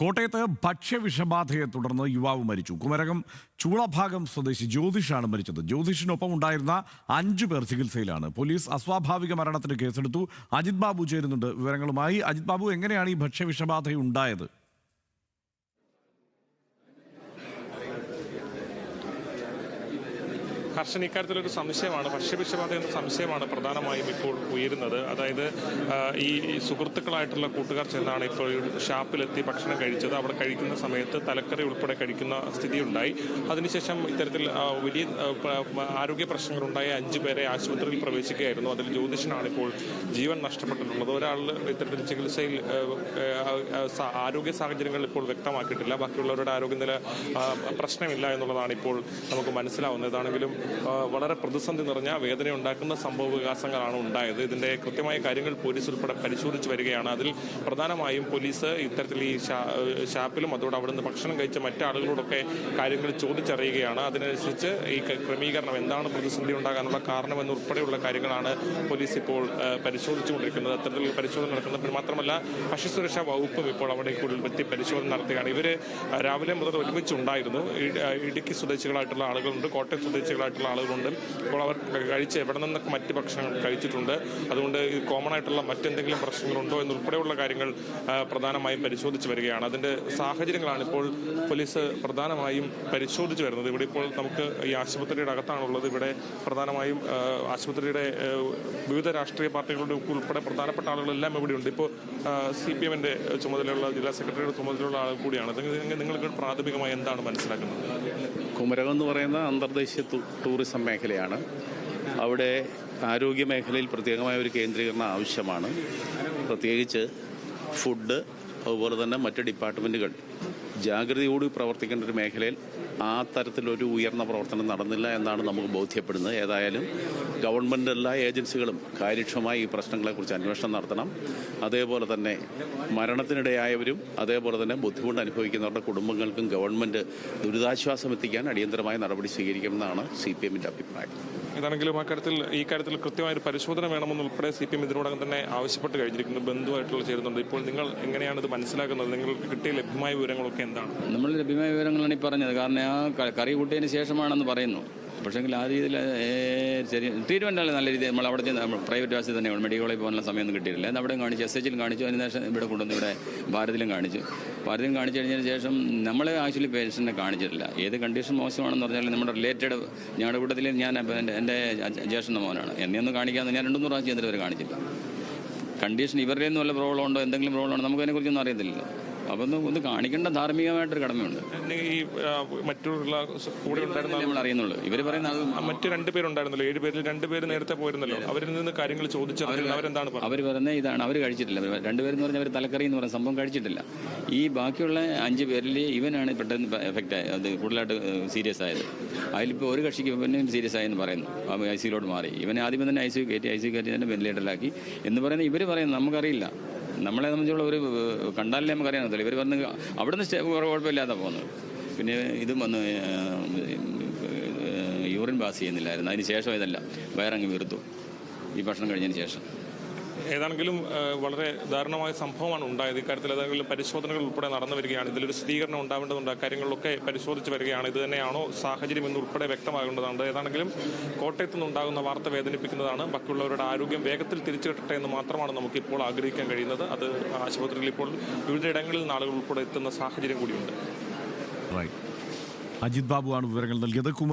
കോട്ടയത്ത് ഭക്ഷ്യവിഷബാധയെ തുടർന്ന് യുവാവ് മരിച്ചു. കുമരകം ചൂളഭാഗം സ്വദേശി ജ്യോതിഷാണ് മരിച്ചത്. ജ്യോതിഷിനൊപ്പം ഉണ്ടായിരുന്ന 5 പേർ ചികിത്സയിലാണ്. പോലീസ് അസ്വാഭാവിക മരണത്തിന് കേസെടുത്തു. അജിത് ബാബു ചേരുന്നുണ്ട് വിവരങ്ങളുമായി. അജിത് ബാബു, എങ്ങനെയാണ് ഈ ഭക്ഷ്യവിഷബാധ ഉണ്ടായത്? ഹർഷൻ, ഇക്കാര്യത്തിലൊരു സംശയമാണ്, ഭക്ഷ്യവിഷബാധ എന്ന സംശയമാണ് പ്രധാനമായും ഇപ്പോൾ ഉയരുന്നത്. അതായത് ഈ സുഹൃത്തുക്കളായിട്ടുള്ള കൂട്ടുകാർ ചെന്നാണ് ഇപ്പോൾ ഷാപ്പിലെത്തി ഭക്ഷണം കഴിച്ചത്. അവിടെ കഴിക്കുന്ന സമയത്ത് തലക്കറി ഉൾപ്പെടെ കഴിക്കുന്ന സ്ഥിതിയുണ്ടായി. അതിനുശേഷം ഇത്തരത്തിൽ വലിയ ആരോഗ്യ പ്രശ്നങ്ങളുണ്ടായ 5 പേരെ ആശുപത്രിയിൽ പ്രവേശിക്കുകയായിരുന്നു. അതിൽ ജ്യോതിഷനാണ് ഇപ്പോൾ ജീവൻ നഷ്ടപ്പെട്ടിട്ടുള്ളത്. ഒരാൾ ഇത്തരത്തിൽ ചികിത്സയിൽ ആരോഗ്യ സാഹചര്യങ്ങൾ ഇപ്പോൾ വ്യക്തമാക്കിയിട്ടില്ല. ബാക്കിയുള്ളവരുടെ ആരോഗ്യനില പ്രശ്നമില്ല എന്നുള്ളതാണ് ഇപ്പോൾ നമുക്ക് മനസ്സിലാവുന്നത്. ഇതാണെങ്കിലും വളരെ പ്രതിസന്ധി നിറഞ്ഞ വേദനയുണ്ടാക്കുന്ന സംഭവ വികാസങ്ങളാണ് ഉണ്ടായത്. ഇതിന്റെ കൃത്യമായ കാര്യങ്ങൾ പോലീസ് ഉൾപ്പെടെ പരിശോധിച്ച് വരികയാണ്. അതിൽ പ്രധാനമായും പോലീസ് ഇത്തരത്തിൽ ഈ ഷാപ്പിലും അതോടെ അവിടുന്ന് ഭക്ഷണം കഴിച്ച മറ്റാളുകളോടൊക്കെ കാര്യങ്ങൾ ചോദിച്ചറിയുകയാണ്. അതിനനുസരിച്ച് ഈ ക്രമീകരണം എന്താണ് പ്രതിസന്ധി ഉണ്ടാകാനുള്ള കാരണമെന്നുൾപ്പെടെയുള്ള കാര്യങ്ങളാണ് പോലീസ് ഇപ്പോൾ പരിശോധിച്ചുകൊണ്ടിരിക്കുന്നത്. അത്തരത്തിൽ പരിശോധന നടക്കുന്നത്. മാത്രമല്ല, ഭക്ഷ്യസുരക്ഷാ വകുപ്പും ഇപ്പോൾ അവിടെ കൂടുതൽ എത്തി പരിശോധന നടത്തുകയാണ്. ഇവര് രാവിലെ മുതൽ ഒരുമിച്ചുണ്ടായിരുന്നു. ഇടുക്കി സ്വദേശികളായിട്ടുള്ള ആളുകളുണ്ട്, കോട്ടയം സ്വദേശികളായിട്ടുള്ള ആളുകളുണ്ട്. ഇപ്പോൾ അവർ കഴിച്ച് എവിടെ നിന്നൊക്കെ മറ്റ് ഭക്ഷണങ്ങൾ കഴിച്ചിട്ടുണ്ട്. അതുകൊണ്ട് കോമൺ ആയിട്ടുള്ള മറ്റെന്തെങ്കിലും പ്രശ്നങ്ങളുണ്ടോ എന്നുൾപ്പെടെയുള്ള കാര്യങ്ങൾ പ്രധാനമായും പരിശോധിച്ച് വരികയാണ്. അതിന്റെ സാഹചര്യങ്ങളാണ് ഇപ്പോൾ പോലീസ് പ്രധാനമായും പരിശോധിച്ച് വരുന്നത്. ഇവിടെ ഇപ്പോൾ നമുക്ക് ഈ ആശുപത്രിയുടെ അകത്താണുള്ളത്. ഇവിടെ പ്രധാനമായും ആശുപത്രിയുടെ വിവിധ രാഷ്ട്രീയ പാർട്ടികളുടെ ഉൾപ്പെടെ പ്രധാനപ്പെട്ട ആളുകളെല്ലാം ഇവിടെയുണ്ട്. ഇപ്പോൾ CPM-ന്റെ ചുമതലയുള്ള ജില്ലാ സെക്രട്ടറിയുടെ ചുമതലയുള്ള ആൾ കൂടിയാണ്. നിങ്ങൾക്ക് പ്രാഥമികമായി എന്താണ് മനസ്സിലാക്കുന്നത്? കുമരകം എന്ന് പറയുന്ന അന്തർദേശീയ ടൂറിസം മേഖലയാണ്. അവിടെ ആരോഗ്യ മേഖലയിൽ പ്രത്യേകമായ ഒരു കേന്ദ്രീകരണം ആവശ്യമാണ്. പ്രത്യേകിച്ച് ഫുഡ്, അതുപോലെ തന്നെ മറ്റ് ഡിപ്പാർട്ട്മെൻറ്റുകൾ ജാഗ്രതയോടെ പ്രവർത്തിക്കേണ്ട ഒരു മേഖലയിൽ ആ തരത്തിലൊരു ഉയർന്ന പ്രവർത്തനം നടന്നില്ല എന്നാണ് നമുക്ക് ബോധ്യപ്പെടുന്നത്. ഏതായാലും ഗവൺമെൻറ് എല്ലാ ഏജൻസികളും കാര്യക്ഷമമായി ഈ പ്രശ്നങ്ങളെക്കുറിച്ച് അന്വേഷണം നടത്തണം. അതേപോലെ തന്നെ മരണത്തിനിടയായവരും അതേപോലെ തന്നെ ബുദ്ധിമുട്ട് അനുഭവിക്കുന്നവരുടെ കുടുംബങ്ങൾക്കും ഗവൺമെൻറ് ദുരിതാശ്വാസം എത്തിക്കാൻ അടിയന്തരമായ നടപടി സ്വീകരിക്കുമെന്നാണ് CPM-ന്റെ അഭിപ്രായം. ഏതാണെങ്കിലും ഈ കാര്യത്തിൽ കൃത്യമായ ഒരു പരിശോധന വേണമെന്നുൾപ്പെടെ CPM ഇതിനോടകം തന്നെ ആവശ്യപ്പെട്ട് കഴിഞ്ഞിരിക്കുന്നു. ബന്ധുവായിട്ടുള്ള ചേരുന്നുണ്ട്. ഇപ്പോൾ നിങ്ങൾ എങ്ങനെയാണ് ഇത് മനസ്സിലാക്കുന്നത്? നിങ്ങൾക്ക് കിട്ടിയ ലഭ്യമായ വിവരങ്ങളൊക്കെ എന്താണ്? നമ്മൾ ലഭ്യമായ വിവരങ്ങളാണ് ഈ പറഞ്ഞത്. കാരണം ആ കറി കൂട്ടിയതിന് ശേഷമാണെന്ന് പറയുന്നു. പക്ഷേങ്കിൽ ആ രീതിയിൽ ശരി ട്രീറ്റ്മെൻറ്റ് അല്ല, നല്ല രീതിയിൽ നമ്മൾ അവിടെ ചെന്ന് പ്രൈവറ്റ് ആശുപത്രി തന്നെയാണ്. മെഡിക്കൽ കോളേജ് പോകാനുള്ള സമയമൊന്നും കിട്ടിയില്ല. എന്ന് അവിടെ കാണിച്ചു, SH-ൽ കാണിച്ചു. അതിന് ശേഷം ഇവിടെ കൊണ്ടുവന്ന് ഇവിടെ ഭാരതിലും കാണിച്ചു. ഭാരതിലും കാണിച്ചു കഴിഞ്ഞതിന് ശേഷം നമ്മൾ ആക്ച്വലി പേഷ്യൻറ്റിനെ കാണിച്ചിട്ടില്ല. ഏത് കണ്ടീഷൻ മോശമാണെന്ന് പറഞ്ഞാൽ നമ്മുടെ റിലേറ്റഡ് ഞങ്ങളുടെ കൂട്ടത്തിൽ ഞാൻ എൻ്റെ ജ്യേഷ്ഠൻ്റെ മോനാണ്. എന്നെ ഒന്ന് കാണിക്കാമെന്ന് ഞാൻ 2-3 പ്രാവശ്യം എന്നിട്ട് വരെ കാണിച്ചില്ല. കണ്ടീഷൻ ഇവരുടെ ഒന്നും വല്ല പ്രോബ്ലം ഉണ്ടോ, എന്തെങ്കിലും പ്രോബ്ലം ഉണ്ടോ, നമുക്കതിനെക്കുറിച്ചൊന്നും അറിയത്തില്ലല്ലോ. അപ്പം ഒന്ന് കാണിക്കേണ്ട ധാർമ്മികമായിട്ടൊരു കടമയുണ്ട്. ഈ മറ്റുള്ള കൂടെ ഉണ്ടായിരുന്ന നമ്മൾ അറിയുന്നുള്ളൂ. ഇവർ പറയുന്നത് മറ്റ് 2 പേരുണ്ടായിരുന്നല്ലോ. 7 പേരിൽ 2 പേര് നേരത്തെ പോയിരുന്നല്ലോ. അവരിൽ നിന്ന് കാര്യങ്ങൾ ചോദിച്ചറിഞ്ഞു. അവരെന്താണ് അവർ പറയുന്നത് ഇതാണ്, അവർ കഴിച്ചിട്ടില്ല. 2 പേരെന്ന് പറഞ്ഞാൽ അവർ തലക്കറി എന്ന് പറയുന്ന സംഭവം കഴിച്ചിട്ടില്ല. ഈ ബാക്കിയുള്ള 5 പേരിൽ ഇവനാണ് പെട്ടെന്ന് എഫക്റ്റ് ആയത്, അത് കൂടുതലായിട്ട് സീരിയസ് ആയത്. അതിലിപ്പോൾ ഒരു കക്ഷിക്ക് പിന്നെ സീരിയസ് ആയെന്ന് പറയുന്നു. ICUലോട്ട് മാറി. ഇവനെ ആദ്യം തന്നെ ICU കയറ്റി തന്നെ വെന്റിലേറ്ററിലാക്കി എന്ന് പറയുന്നത് ഇവർ പറയുന്നത്. നമുക്കറിയില്ല. നമ്മളെ സംബന്ധിച്ചുള്ള ഒരു കണ്ടാലേ നമുക്കറിയാൻ പറ്റില്ല. ഇവർ പറഞ്ഞ് അവിടുന്ന് കുഴപ്പമില്ലാതെ പോകുന്നത്. പിന്നെ ഇതും വന്ന് യൂറിൻ പാസ് ചെയ്യുന്നില്ലായിരുന്നു. അതിന് ശേഷം ഇതല്ല, വയറങ്ങ് വീർത്തു ഈ ഭക്ഷണം കഴിഞ്ഞതിന് ശേഷം. ഏതാണെങ്കിലും വളരെ ദാരുണമായ സംഭവമാണ് ഉണ്ടായത്. ഇക്കാര്യത്തിൽ ഏതെങ്കിലും പരിശോധനകൾ ഉൾപ്പെടെ നടന്നു വരികയാണ്. ഇതിലൊരു സ്ഥിരീകരണം ഉണ്ടാവേണ്ടതുണ്ട്. കാര്യങ്ങളിലൊക്കെ പരിശോധിച്ച് വരികയാണ്. ഇത് തന്നെയാണോ സാഹചര്യം എന്നുൾപ്പെടെ വ്യക്തമാകേണ്ടതുണ്ട്. ഏതാണെങ്കിലും കോട്ടയത്തു നിന്നുണ്ടാകുന്ന വാർത്ത വേദനിപ്പിക്കുന്നതാണ്. ബാക്കിയുള്ളവരുടെ ആരോഗ്യം വേഗത്തിൽ തിരിച്ചു കിട്ടട്ടെ എന്ന് മാത്രമാണ് നമുക്കിപ്പോൾ ആഗ്രഹിക്കാൻ കഴിയുന്നത്. അത് ആശുപത്രിയിൽ ഇപ്പോൾ വിവിധ ഇടങ്ങളിൽ നിന്ന് ആളുകൾ ഉൾപ്പെടെ എത്തുന്ന സാഹചര്യം കൂടിയുണ്ട്. അജിത് ബാബുവാണ് വിവരങ്ങൾ നൽകിയത്.